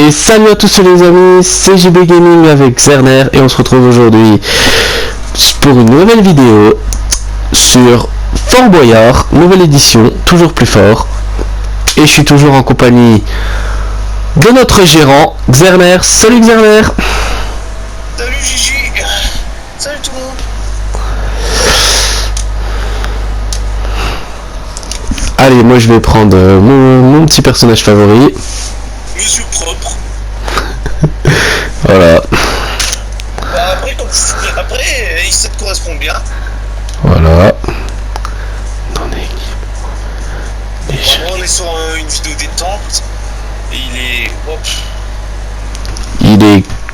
Et salut à tous les amis, c'est JB Gaming avec Zerner et on se retrouve aujourd'hui pour une nouvelle vidéo sur Fort Boyard, nouvelle édition, toujours plus fort. Et je suis toujours en compagnie de notre gérant, Zerner. Salut Zerner. Salut Gigi. Salut tout le monde. Allez, moi je vais prendre mon petit personnage favori. Monsieur propre. Voilà. Bah après, ça te correspond bien. Voilà. On est sur une vidéo détente. Et il est... Hop.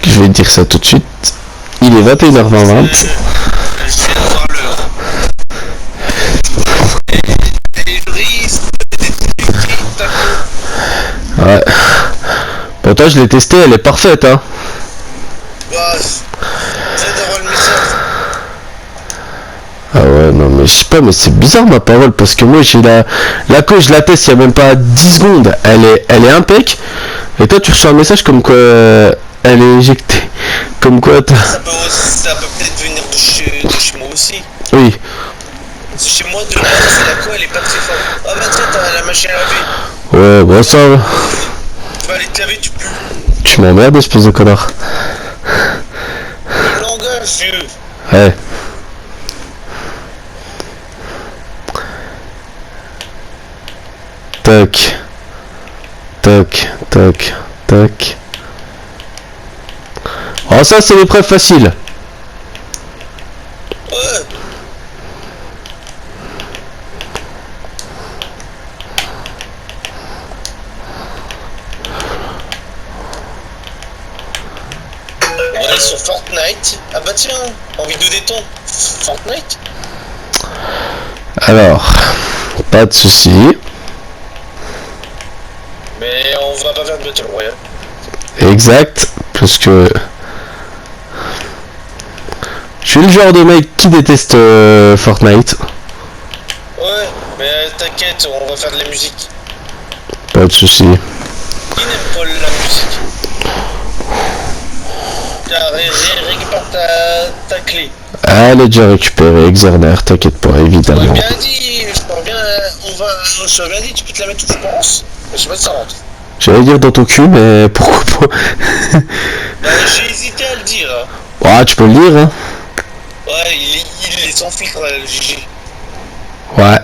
Je vais dire ça tout de suite. Il est 21h20. Je viens de voir l'heure. Et le risque Ouais. Pourtant je l'ai testé, elle est parfaite hein. bah, c'est d'avoir le message. Ah ouais non mais je sais pas, mais c'est bizarre ma parole, parce que moi j'ai la coach, je la teste il y a même pas 10 secondes, elle est impec, et toi tu reçois un message comme quoi elle est éjectée, comme quoi Ça peut peut-être venir de chez moi aussi. Oui. Parce que chez moi de base la co elle est pas très forte. Ah bah tiens, t'as la machine à laver. Ouais bon ça Tu vas aller te laver, tu pues. tu m'emmerdes espèce de connard. Le langage, vieux. Ouais. Tac. Tac, tac, tac. Oh ça c'est l'épreuve facile. Ouais. On va aller sur Fortnite. Ah bah tiens, envie de détendre. Fortnite. Alors, pas de souci. Mais on va pas faire de Battle Royale. Exact, parce que je suis le genre de mec qui déteste Fortnite. Ouais, mais t'inquiète, on va faire de la musique. Pas de souci. Qui n'aime pas la musique? Récupère ta clé. Elle est déjà récupérée, Xerner, t'inquiète pas, évidemment. On bien dit, je t'aurais bien dit, tu peux te la mettre où je pense. Mais je sais pas si ça rentre. J'allais dire dans ton cul, mais pourquoi pas. Bah, j'ai hésité à le dire. Ouais, tu peux le dire, hein. Ouais, il est sans filtre, le GG. Ouais.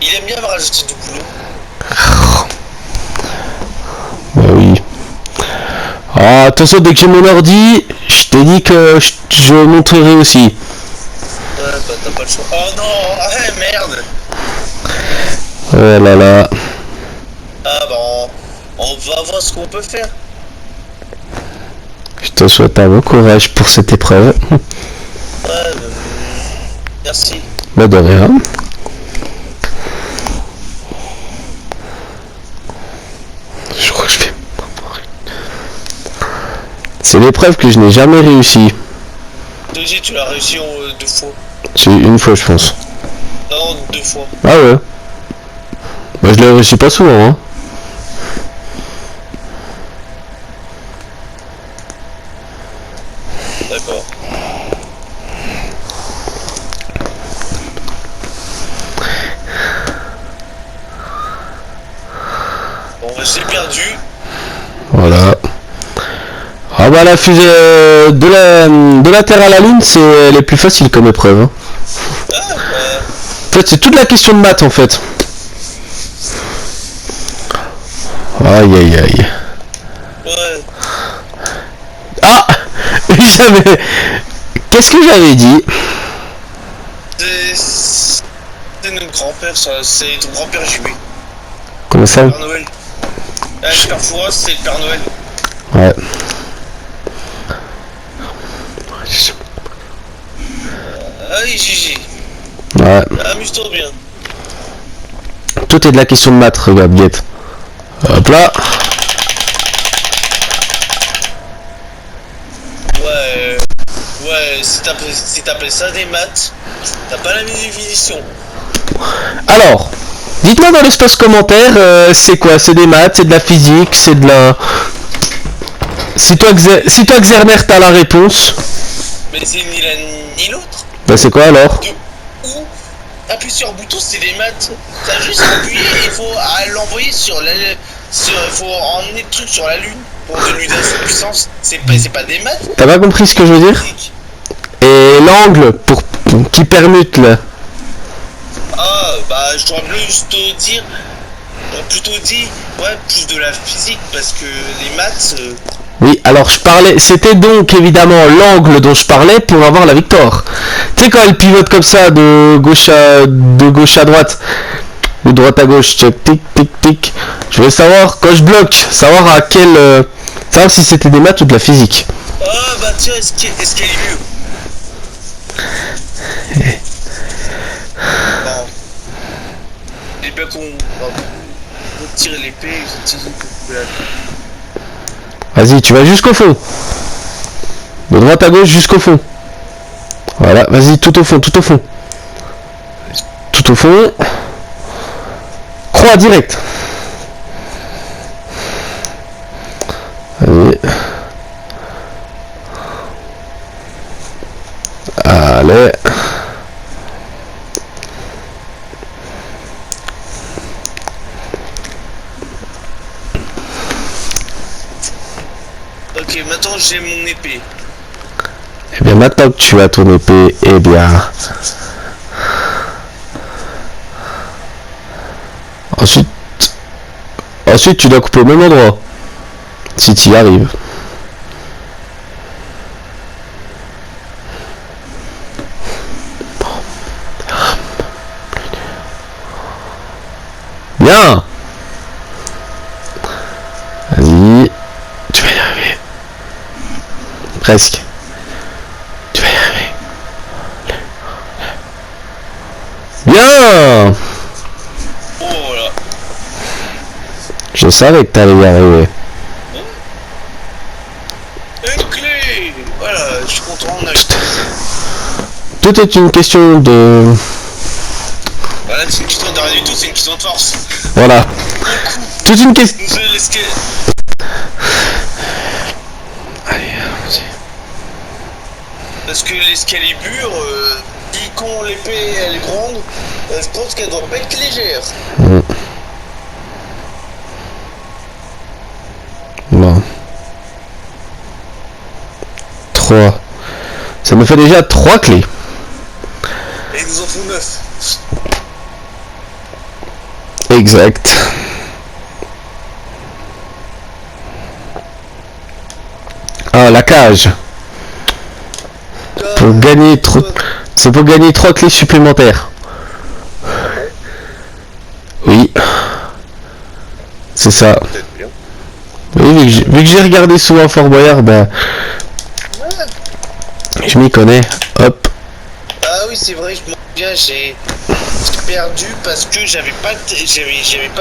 Il aime bien me rajouter du boulot. Bah oui. Ah, attention, dès que j'ai mon ordi, je t'ai dit que je montrerai aussi. Ouais, bah t'as pas le choix. Oh non, ah merde. Oh là là. Ah bah, on va voir ce qu'on peut faire. Je te souhaite un bon courage pour cette épreuve. Ouais, merci. Bah de rien. Je crois que je vais... C'est l'épreuve que je n'ai jamais réussi. Deuxième, tu l'as réussi en 2 fois. C'est une fois je pense. Non, 2 fois. Ah ouais. Bah je l'ai réussi pas souvent hein. D'accord. Bon, bah, c'est perdu. Voilà. Ah bah la fusée de la Terre à la Lune, c'est les plus faciles comme épreuve. Hein. Ah, bah, En fait c'est toute la question de maths en fait. Aïe aïe aïe. ouais. Ah j'avais... Qu'est-ce que j'avais dit? C'est notre grand-père, ça. C'est ton grand-père JB. Comment ça? Père Noël. Le Père Fouras, c'est le Père Noël. Ouais. Allez, Gigi. Ouais. Amuse-toi bien. Tout est de la question de maths, regarde, guette. Hop là. Ouais, si t'appelles ça des maths, t'as pas la même définition. Alors, Dites-moi dans l'espace commentaire, c'est quoi? C'est des maths, c'est de la physique, c'est de la... Si toi Xerner, t'as la réponse, Mais c'est ni l'un ni l'autre. bah c'est quoi alors? Ou appuyer sur un bouton, c'est des maths. T'as juste appuyé, il faut l'envoyer sur la. Il faut emmener le truc sur la lune pour lui donner sa puissance. C'est pas des maths. T'as pas compris ce que je veux dire? Et l'angle qui permute là. Ah, bah, je dois plutôt dire, ouais, plus de la physique, parce que les maths, Oui, alors je parlais, c'était donc évidemment l'angle dont je parlais pour avoir la victoire. Tu sais quand elle pivote comme ça de gauche à droite, de droite à gauche, check, tic tic tic. Je voulais savoir quand je bloque, savoir savoir si c'était des maths ou de la physique. ah, bah, tiens, est-ce qu'elle est mieux? Bon, et bien qu'on tire l'épée, ils utilisent Vas-y, tu vas jusqu'au fond. De droite à gauche jusqu'au fond. Voilà, vas-y, tout au fond, tout au fond. Tout au fond. Croix direct. Allez. Allez. Ok, maintenant j'ai mon épée. Eh bien, maintenant que tu as ton épée, eh bien... Ensuite, tu dois couper au même endroit. Si tu y arrives. Bien. Vas-y. Tu vas y arriver. Presque. Tu vas y arriver. Bien. Oh là. Je savais que t'allais y arriver. Une clé. Voilà, je suis content, on a... Tout est une question de... Voilà, c'est une question de rien du tout, c'est une question de force. Voilà. Toute une question... Allez, allons-y. Parce que l'escalibur, vu qu'on l'épée elle est grande, je pense qu'elle doit pas être légère. Bon. 3. Ça me fait déjà 3 clés. Et il nous en faut 9. Exact. Ah, la cage. Pour gagner c'est pour gagner 3 clés supplémentaires. Oui. C'est ça. Oui, vu que j'ai regardé souvent Fort Boyard, ben... Je m'y connais. Hop. Ah oui, c'est vrai, je m'en souviens, j'ai perdu parce que j'avais pas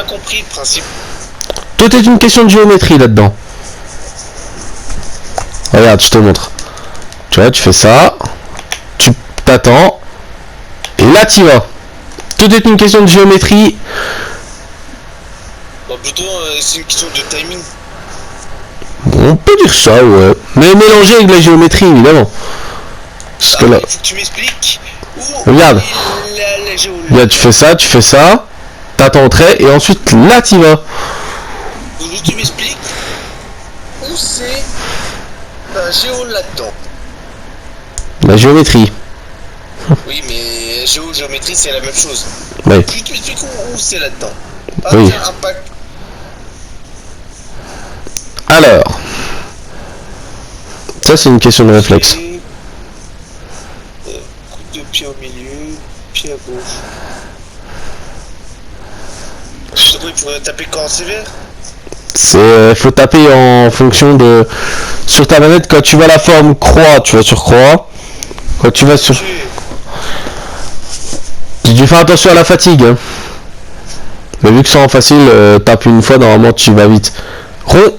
compris le principe. Tout est une question de géométrie là-dedans. Regarde, je te montre. Tu vois, tu fais ça. Tu t'attends. Et là, tu vas. Tout est une question de géométrie. Bon, plutôt, c'est une question de timing. On peut dire ça, ouais. Mais mélangé avec la géométrie, évidemment. Parce que là... Il faut que tu m'expliques où Regarde. la géométrie. Regarde, tu fais ça. T'attends au trait. Et ensuite, là, tu vas. Donc, tu m'expliques où c'est la géo là-dedans. La géométrie. Oui, mais géométrie, c'est la même chose. Oui. Tu m'expliques où c'est là-dedans. Oui. Impact. Alors. Ça, c'est une question de réflexe. Coup de pied au milieu, pied à gauche. Je pourrais taper quand sévère. C'est faut taper en fonction de sur ta manette. Quand tu vois la forme croix, tu vas sur croix. Quand tu vas sur... Tu fais attention à la fatigue, hein. Mais vu que c'est en facile, tape une fois, normalement tu vas vite. Rond.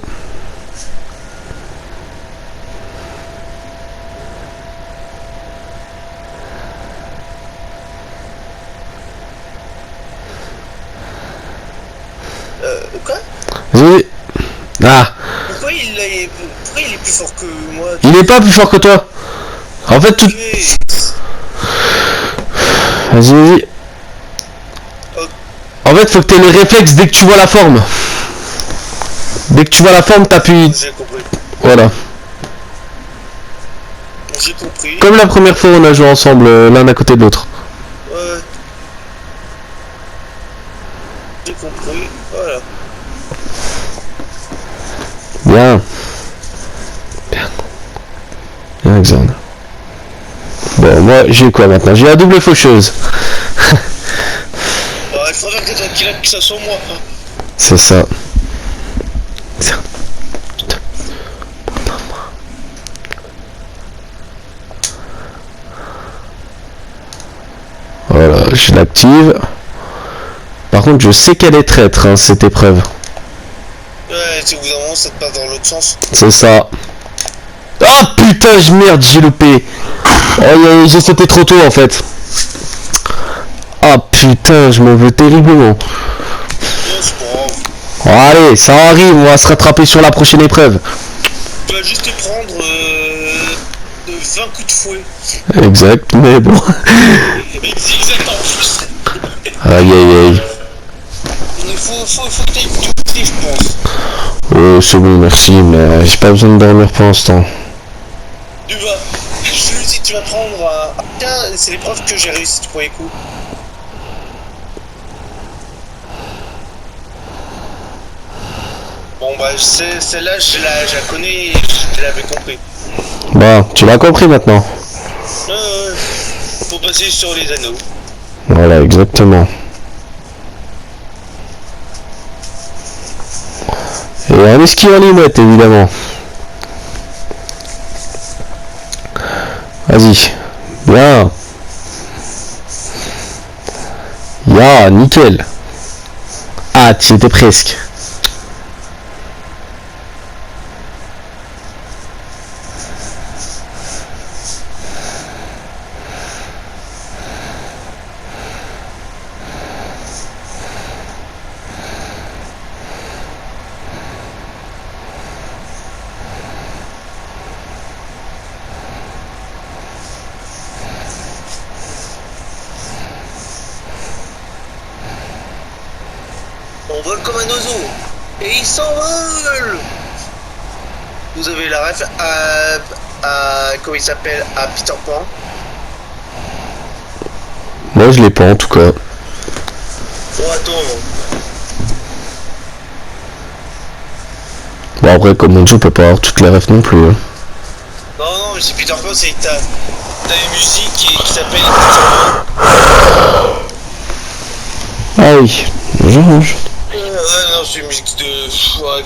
Quoi? Vas-y. Ah. Pourquoi il est plus fort que moi? Il est pas plus fort que toi. En fait, tout... Vas-y, vas-y. En fait, faut que t'aies les réflexes dès que tu vois la forme. Dès que tu vois la forme, t'appuies. J'ai compris. Voilà. J'ai compris. Comme la première fois, on a joué ensemble, l'un à côté de l'autre. Ouais. J'ai compris. Voilà. Bien. Bien. Bien, Xan. Bon, moi, j'ai quoi maintenant? J'ai la double faucheuse. Il faudrait que ça soit moi. C'est ça. Voilà, je l'active. Par contre, je sais qu'elle est traître, hein, cette épreuve. Ouais, c'est au bout d'un moment, ça te passe dans l'autre sens. C'est ça. Ah putain, merde, j'ai loupé. Oh, j'ai sauté trop tôt en fait. Ah putain, je m'en veux terriblement. Ouais, c'est pas grave. Oh, allez, ça arrive, on va se rattraper sur la prochaine épreuve. Tu vas juste te prendre 20 coups de fouet. Exact, mais bon. Exact en plus. Aïe aïe aïe. Il faut que tu ailles tout petit, je pense. Oh, c'est bon, merci, mais j'ai pas besoin de dormir pour l'instant. Tu vas. Si tu vas prendre tiens, c'est l'épreuve que j'ai réussi du premier coup. Bon bah celle-là je la connais et je l'avais compris. Bon, tu l'as compris maintenant. Faut passer sur les anneaux. Voilà, exactement. Et un esquive en limette, évidemment. Vas-y. Bien. Ya, nickel. Ah, tu étais presque. On vole comme un oiseau. Et il s'envole. Vous avez la ref comment il s'appelle? À Peter Pan. Moi, je l'ai pas en tout cas. Bon, attends. Bon, après, comme on dit, on peut pas avoir toutes les refs non plus. Hein. Non, mais c'est Peter Pan, c'est que t'as une musique qui s'appelle Ah oui. Bonjour. non, c'est une musique de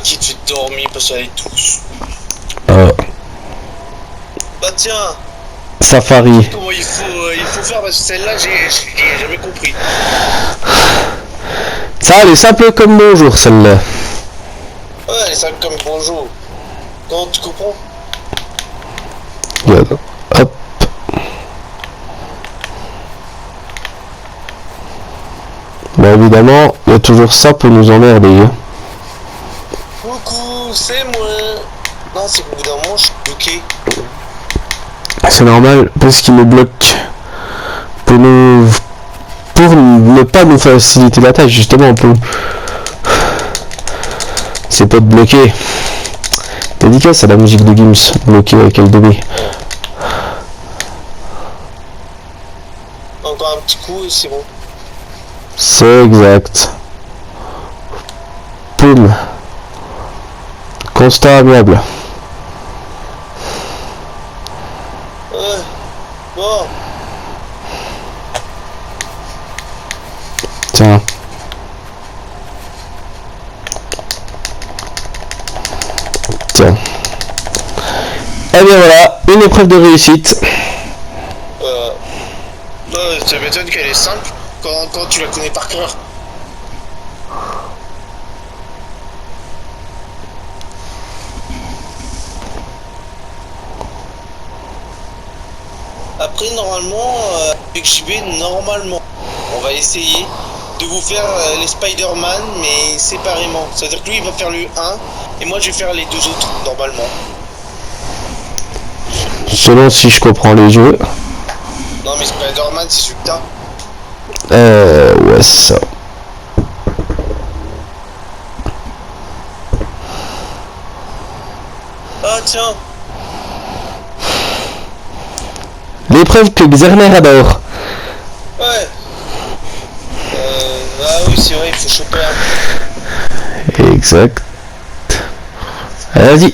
qui te fait dormir parce qu'elle est douce. Bah tiens, Safari. comment il faut faire parce que celle-là j'ai jamais compris. Ça, elle est simple comme bonjour, celle-là. Ouais, elle est simple comme bonjour. Non, tu comprends? Regarde. Hop. Bah évidemment, il y a toujours ça pour nous emmerder. Hein. Coucou, c'est moi. Non, c'est qu'au bout d'un moment, je suis bloqué. C'est normal, parce qu'il nous bloque. Pour ne pas nous faciliter la tâche, justement, pour... C'est pas de bloquer. Dédicace à la musique de Gims, bloqué avec LDB. Encore un petit coup et c'est bon. C'est exact. Poum. Constat amiable. Ouais. Bon. Tiens. Tiens. Et bien voilà, une épreuve de réussite. Ça m'étonne qu'elle est simple quand tu la connais par cœur. Après, normalement, avec JB, normalement, on va essayer de vous faire les Spider-Man, mais séparément. C'est-à-dire que lui, il va faire le 1, et moi, je vais faire les deux autres, normalement. Selon si je comprends les jeux. Non, mais Spider-Man, c'est celui que t'as. Ouais, c'est ça. Ah, tiens. L'épreuve que Xerner adore. Ouais. Ah oui, c'est vrai, il faut choper un. Exact. Vas-y.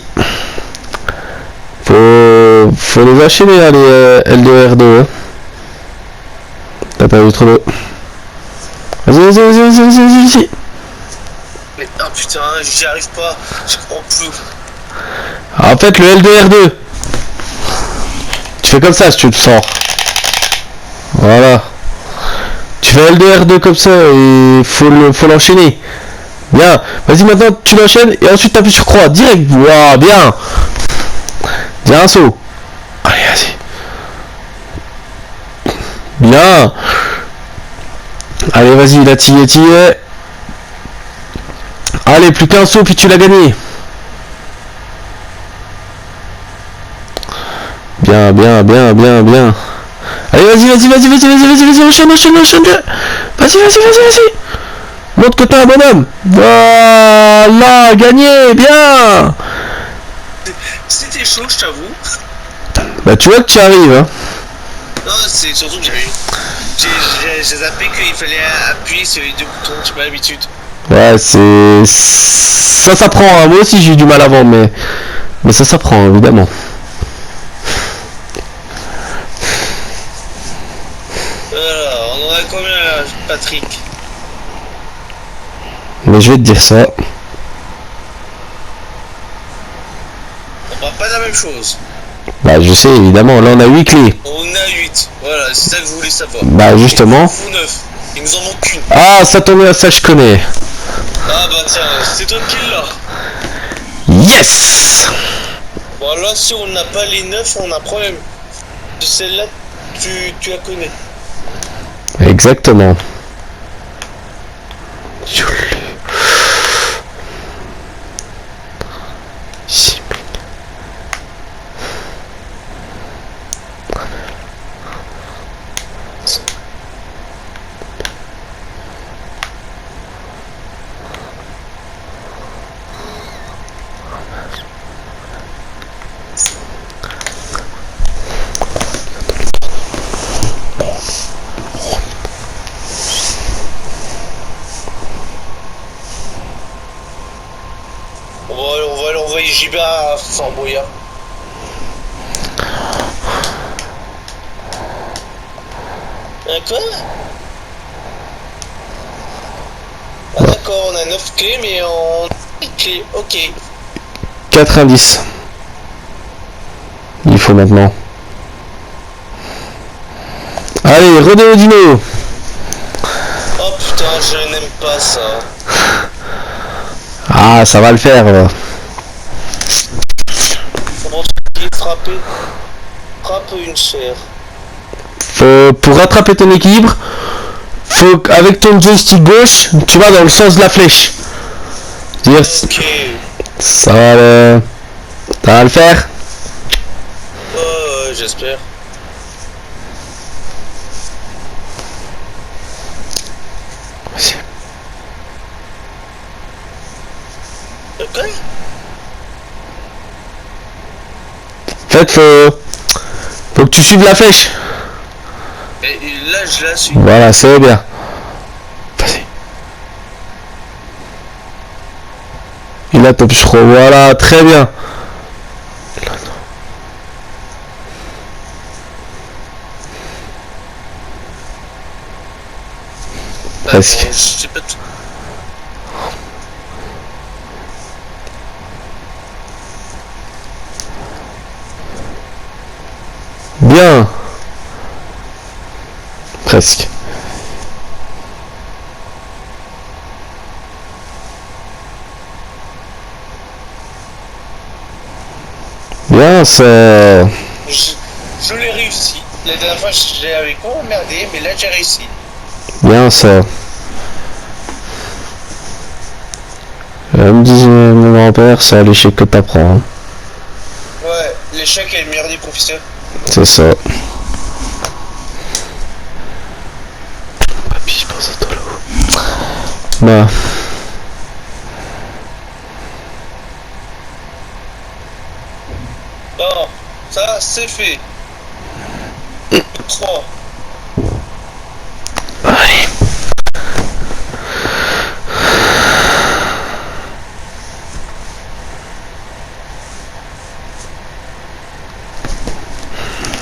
Faut les enchaîner, hein, les L2, R2. Hein. T'as pas vu trop d'eau. Vas-y. Mais ah putain, j'y arrive pas. Je comprends plus. En fait, le L2, R2. Tu fais comme ça si tu le sens. Voilà. Tu fais L2, R2 comme ça et faut l'enchaîner. Bien. Vas-y, maintenant tu l'enchaînes et ensuite t'appuies sur croix. Direct. Waouh, bien. Bien un saut. Allez, vas-y. Bien. Allez, vas-y, là, t'y es. Allez, plus qu'un saut, puis tu l'as gagné. Bien. Allez, vas-y, enchaîne. Vas-y. Montre que t'es un bonhomme. Voilà, gagné, bien. C'était chaud, je t'avoue. Bah, tu vois que tu arrives, hein. Non, c'est surtout que j'ai zappé qu'il fallait appuyer sur les deux boutons, j'ai pas l'habitude. Ouais, ça s'apprend, hein. Moi aussi j'ai eu du mal avant, mais ça s'apprend, évidemment. Voilà, on en a combien là, Patrick? Mais je vais te dire ça. On parle pas de la même chose. Bah, je sais, évidemment, là on a 8 clés. On a 8, voilà, c'est ça que vous voulez savoir. Bah, justement. Vous 9, il nous en manque qu'une. Ah, ça tombe, ça je connais. Ah bah tiens, c'est toi qui l'as. Yes. Bon là, si on n'a pas les 9, on a un problème. Celle-là, tu la connais. Exactement. On va l'envoyer JB à Fort Boyard. D'accord. Ah d'accord, on a 9 clés, mais on... 8 clés, ok. 4 indices. Il faut maintenant. Allez, Rodéo Dino. Oh putain, je n'aime pas ça. Ah, ça va le faire. Comment tu dis frapper? Frappe une chair. Pour rattraper ton équilibre, faut qu'avec ton joystick gauche, tu vas dans le sens de la flèche. Dire, Ok. ça va le faire. J'espère. Ok. En fait, faut que tu suives la flèche. Et là, je la suis. Voilà, c'est bien. Vas-y. Et là, top, je crois. Voilà, très bien. Presque. Bon, je sais pas tout. Bien. Presque. Bien, ça... Je l'ai réussi. La dernière fois, j'avais pas emmerdé, mais là, j'ai réussi. Bien, ça... Me disait mon grand-père, c'est à l'échec que t'apprends. Hein. Ouais, l'échec est le meilleur des professeurs. C'est ça. Papy, je pense à toi là-haut. Bah. Bon, ça c'est fait. 3. Allez.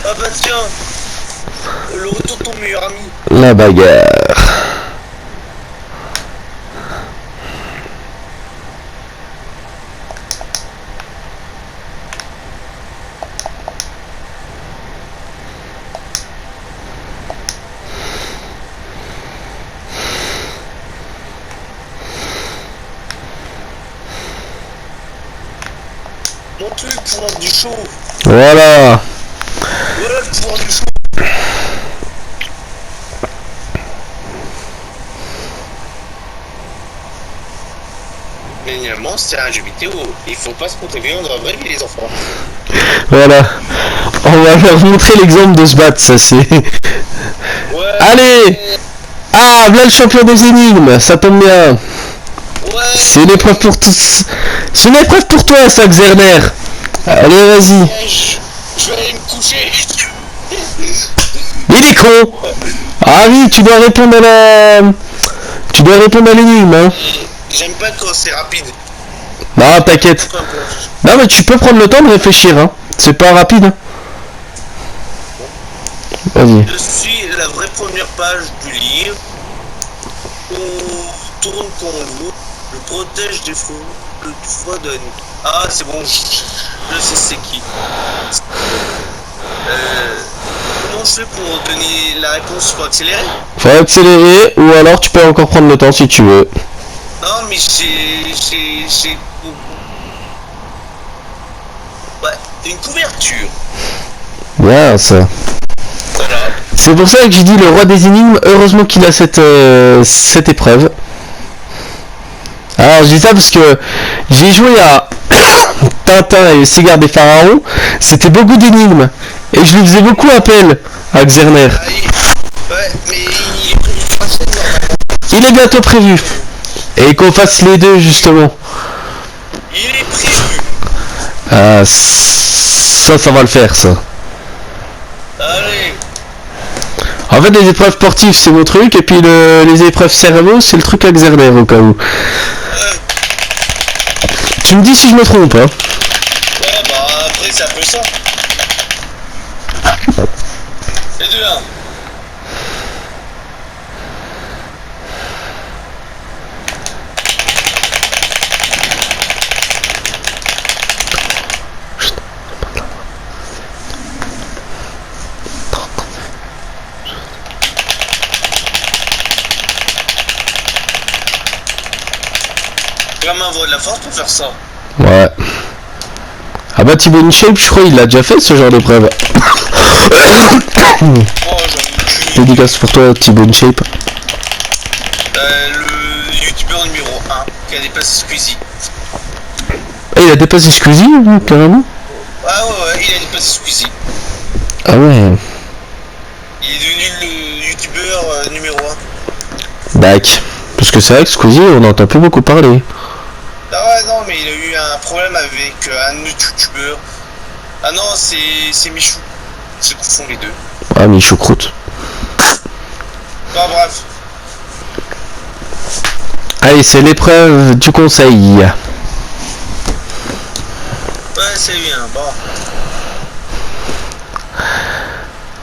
Ah bah tiens, le retour de ton meilleur ami. La bagarre. Montre-lui le pouvoir du show. Voilà. Voilà le pouvoir du show. Mais finalement, c'est un jeu vidéo. Il faut pas se contrôler dans la vraie vie, les enfants. Voilà. On va leur montrer l'exemple de se battre, ça c'est. Ouais. Allez. Ah, voilà le champion des énigmes, ça tombe bien. Ouais. C'est une épreuve pour tous. C'est une épreuve pour toi, ça, Xerner. Allez, vas-y. Je vais aller me coucher. Il est con. Ah oui, tu dois répondre à la. Tu dois répondre à l'énigme, hein. J'aime pas quand c'est rapide. Non, t'inquiète. Non, mais tu peux prendre le temps de réfléchir, hein. C'est pas rapide, hein. Vas-y. Je suis la vraie première page du livre. On tourne quand on veut. Je protège des fous. Le froid donne. Ah, c'est bon. Je sais c'est qui. Comment je fais pour donner la réponse? Faut accélérer? Faut accélérer, ou alors tu peux encore prendre le temps si tu veux. Non, mais j'ai... Ouais, une couverture. Bien, ça. Voilà. C'est pour ça que j'ai dit le roi des énigmes, heureusement qu'il a cette épreuve. Alors je dis ça parce que j'ai joué à Tintin et le cigare des pharaons, c'était beaucoup d'énigmes. Et je lui faisais beaucoup appel à Xerner. Ah, ouais, mais il est prévu pour la chaîne, normalement. Il est bientôt prévu. Et qu'on fasse les deux justement. Il est prévu. Ah, ça va le faire ça. Allez. En fait les épreuves sportives c'est mon truc et puis les épreuves cerveau c'est le truc à Xerner au cas où. Tu me dis si je me trompe hein. Ouais bah après c'est un peu ça. Les deux là. Vraiment avoir de la force pour faire ça. Ouais. Ah bah Thibaut InShape je crois il l'a déjà fait ce genre d'épreuve. Oh j'en ai Dédicace pour toi Thibaut InShape. le youtubeur numéro 1 qui a dépassé Squeezie. Ah il a dépassé Squeezie carrément. Ah ouais, il a dépassé Squeezie. Ah ouais. Il est devenu le youtubeur numéro 1. Dac. Parce que c'est vrai que Squeezie on n'entend plus beaucoup parler. Ah ouais non mais il a eu un problème avec un autre youtubeur. Ah non c'est Michou. Je confonds les deux. Ah mais choucroute. Bon bref. Allez c'est l'épreuve du conseil. Ouais c'est bien, bon.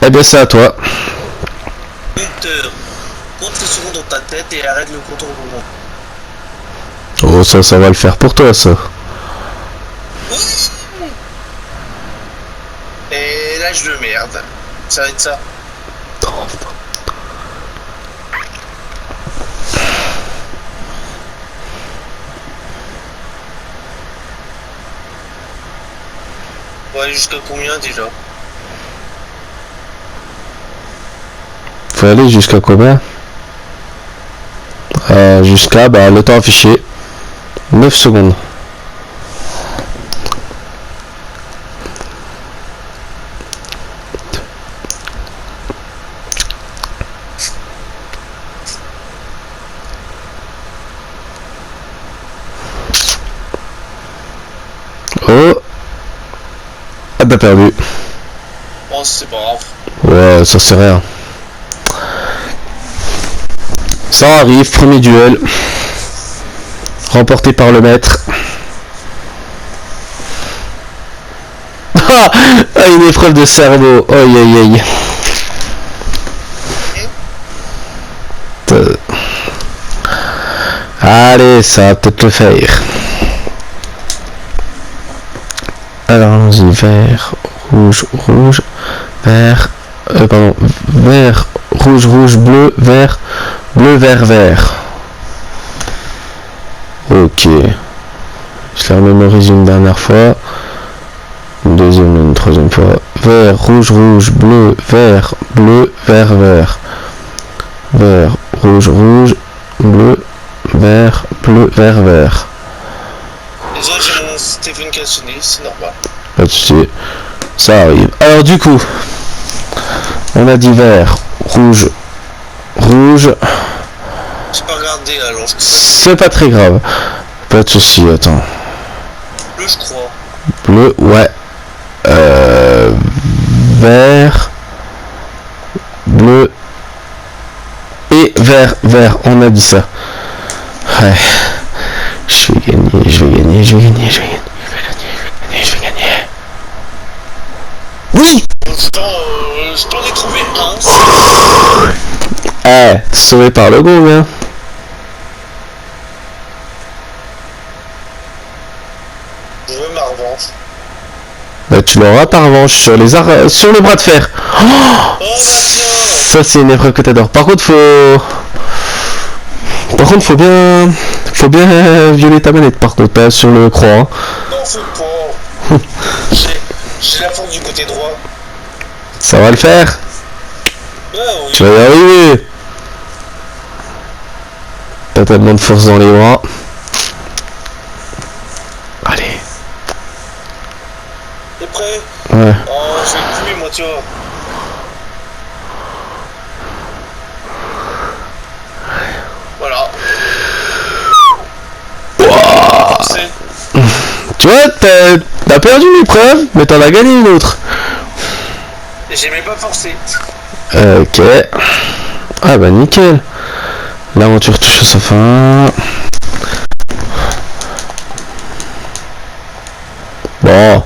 Eh bien c'est à toi. Compteur. Compte les secondes dans ta tête et arrête le compteur au moment. Oh ça va le faire pour toi ça. Et là je le merde. Ça va être ça. On va aller jusqu'à combien déjà? Faut aller jusqu'à combien? Jusqu'à le temps affiché. 9 secondes. Oh. Ah, t'as perdu. Oh, c'est pas grave. Ouais, ça c'est rien. Ça arrive, premier duel. Remporté par le maître. Ah, une épreuve de cerveau. Aïe aïe aïe. Allez, ça va peut-être le faire. Alors allons-y, vert, rouge, rouge, vert, pardon, vert, rouge, rouge, bleu, vert, bleu, vert, vert. Ok. Je la remémorise une dernière fois. Une deuxième, une troisième fois. Vert, rouge, rouge, bleu, vert, vert, vert. Vert, rouge, rouge, bleu, vert, vert. Désolé, j'ai mon Stephen qui a sonné, c'est normal. Pas de soucis. Ça arrive. Alors du coup, on a dit vert, rouge, rouge. J'ai pas regardé alors. C'est pas très grave. Pas de soucis, attends. Bleu, je crois. Bleu, ouais. Vert, bleu et vert, vert. On a dit ça. Ouais. Je vais gagner, je vais gagner, je vais gagner, je vais gagner, je vais gagner. Oui! Je t'en ai trouvé un. Eh, sauvé par le gong, hein. Je veux ma revanche. Bah, tu l'auras ta revanche sur les sur le bras de fer. Oh, Oh bah tiens. ça c'est une épreuve que t'adores. Par contre faut bien violer ta manette par contre, pas sur le croix. Hein. Non, faut pas. J'ai la force du côté droit. Ça va le faire. Ouais, oui. Tu vas y arriver. T'as tellement de force dans les bras. Allez. T'es prêt? Ouais. Oh, je vais le tuer, moi, tu vois. Voilà. Forcé. Tu vois, t'as perdu une épreuve, mais t'en as gagné une autre. Et j'aimais pas forcer. Ok. Ah bah nickel. L'aventure touche à sa fin. Bon.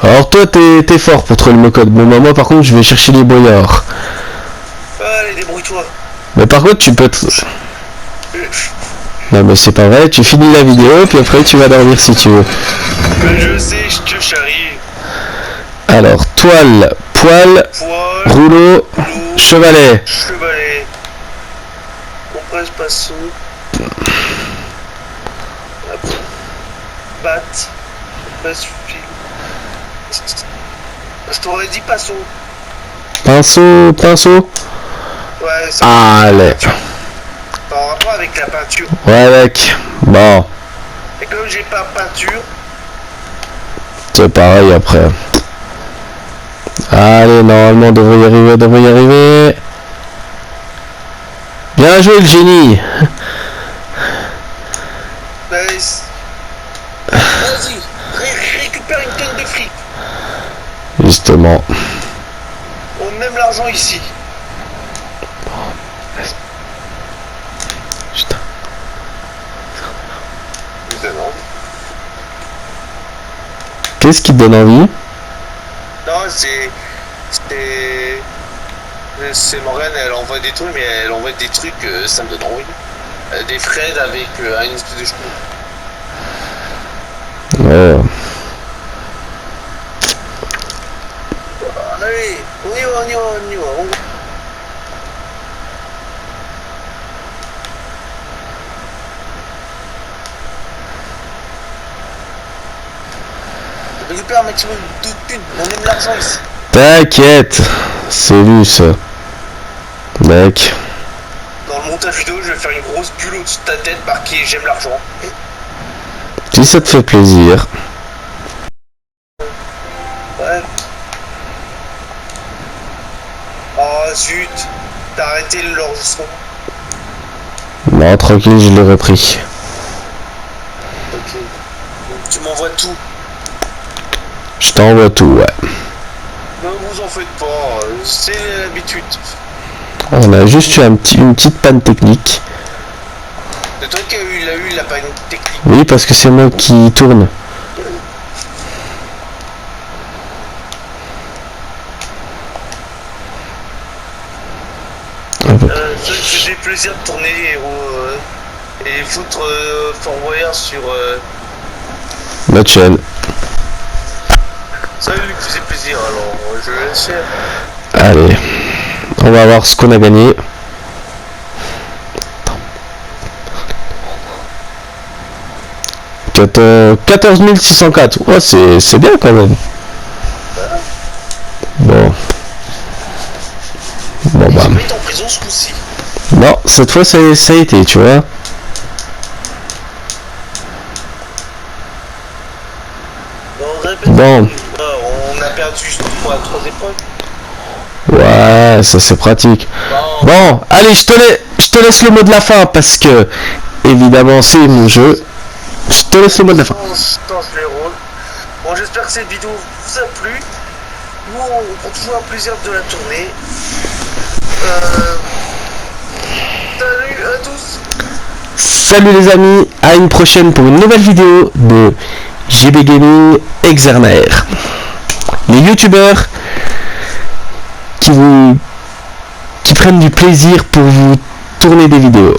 Alors toi t'es fort pour trouver le mot-code. Bon bah moi par contre je vais chercher les boyards. Allez, débrouille-toi. Mais par contre tu peux... Non mais c'est pas vrai, tu finis la vidéo puis après tu vas dormir si tu veux. Mais je sais, je te charrie. Alors toile, poil, Poil, rouleau, chevalet. chevalet. Compresse passo. Hop. Batte. Compresse fil. Je t'aurais dit passo. Pinceau, pinceau. Ouais, ça. Allez. En rapport avec la peinture. Ouais mec. Bon. Et comme j'ai pas peinture, C'est pareil après. Allez, normalement on devrait y arriver, devrait y arriver. Bien joué le génie. nice. Vas-y, récupère une tonne de fric. Justement. On aime l'argent ici. Putain. Évidemment. Qu'est-ce qui te donne envie? Non, c'est Morgane, elle envoie des trucs, mais elle envoie des trucs, ça me donne envie. Des Fred avec une espèce de cheveux. Ouais. Allez, on y va, on y va, on y va. On récupère un maximum de thunes, on aime l'argent ici. T'inquiète. C'est lu ça. Mec. Dans le montage vidéo, je vais faire une grosse bulle au-dessus de ta tête marquée j'aime l'argent. Si ça te fait plaisir. Ouais. Oh zut, t'as arrêté l'enregistrement. Non, tranquille, je l'ai repris. Ok. Donc tu m'envoies tout. Je t'envoie tout, ouais. Ne vous en faites pas, c'est l'habitude. On a juste eu une petite panne technique. C'est toi qui a eu la panne technique. Oui, parce que c'est moi qui tourne. Ça faisait plaisir de tourner et foutre Fort Boyard sur... Notre chaîne. Ça lui faisait plaisir, alors je laisse faire. Allez. On va voir ce qu'on a gagné. « 14 604 ». Ouais, c'est bien quand même. Bon. Bon bah. Je vais être en prison ce coup-ci. Non, cette fois ça a été, tu vois. Bon. On a perdu pour la 3 épreuves. Ouais, ça c'est pratique. Bon, allez, je te laisse le mot de la fin parce que, évidemment, c'est mon jeu. Je te laisse le mot de la fin. Bon, j'espère que cette vidéo vous a plu. Nous, on prend toujours un plaisir de la tourner. Salut à tous. Salut les amis, à une prochaine pour une nouvelle vidéo de JB Gaming Exerner. Les youtubeurs qui prennent du plaisir pour vous tourner des vidéos.